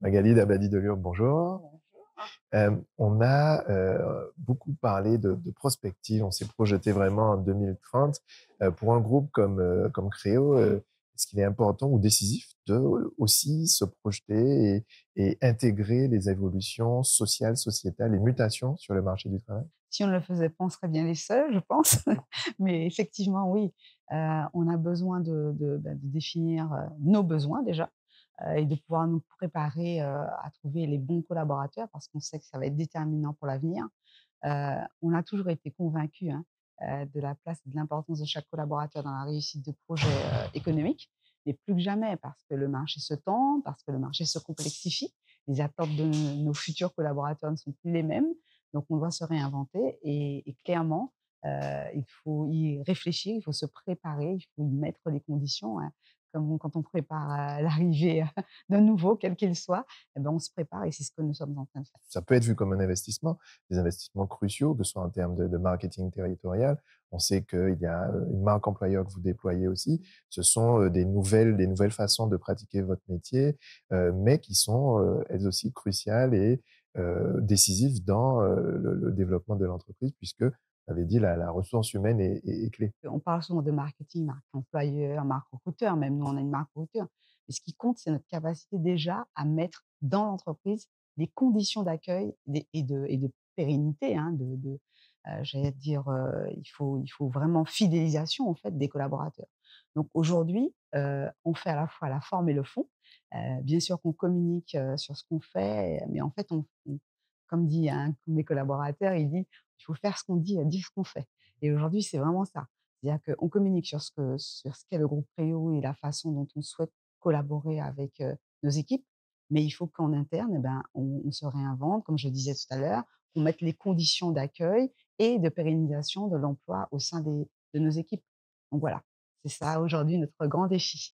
Magali Dabadi Delure, bonjour. On a beaucoup parlé de prospective, on s'est projeté vraiment en 2030. Pour un groupe comme Créo, est-ce qu'il est important ou décisif de aussi se projeter et intégrer les évolutions sociales, sociétales, les mutations sur le marché du travail? Si on ne le faisait pas, on serait bien les seuls, je pense. Mais effectivement, oui, on a besoin de définir, nos besoins déjà, et de pouvoir nous préparer, à trouver les bons collaborateurs parce qu'on sait que ça va être déterminant pour l'avenir. On a toujours été convaincus, hein, de la place et de l'importance de chaque collaborateur dans la réussite de projets, économiques, mais plus que jamais parce que le marché se tend, parce que le marché se complexifie. Les attentes de nos futurs collaborateurs ne sont plus les mêmes, donc on doit se réinventer et clairement, il faut y réfléchir, il faut se préparer, il faut y mettre les conditions, hein. Comme quand on prépare, l'arrivée, d'un nouveau, quel qu'il soit, et ben, on se prépare et c'est ce que nous sommes en train de faire. Ça peut être vu comme un investissement, des investissements cruciaux, que ce soit en termes de marketing territorial. On sait qu'il y a une marque employeur que vous déployez aussi. Ce sont des nouvelles façons de pratiquer votre métier, mais qui sont elles aussi cruciales et décisives dans le développement de l'entreprise, puisque vous avez dit la ressource humaine est clé. On parle souvent de marketing, marque employeur, marque recruteur, même nous on a une marque recruteur. Mais ce qui compte, c'est notre capacité déjà à mettre dans l'entreprise des conditions d'accueil et de pérennité, hein, j'allais dire, il faut vraiment fidélisation en fait des collaborateurs. Donc aujourd'hui, on fait à la fois la forme et le fond. Bien sûr qu'on communique, sur ce qu'on fait, mais en fait comme dit un de mes collaborateurs, il dit: «Il faut faire ce qu'on dit, dire ce qu'on fait» et aujourd'hui, c'est vraiment ça. C'est-à-dire qu'on communique sur ce qu'est le groupe Préau et la façon dont on souhaite collaborer avec, nos équipes, mais il faut qu'en interne, eh ben, on se réinvente, comme je disais tout à l'heure, qu'on mette les conditions d'accueil et de pérennisation de l'emploi au sein de nos équipes. Donc voilà, c'est ça aujourd'hui notre grand défi.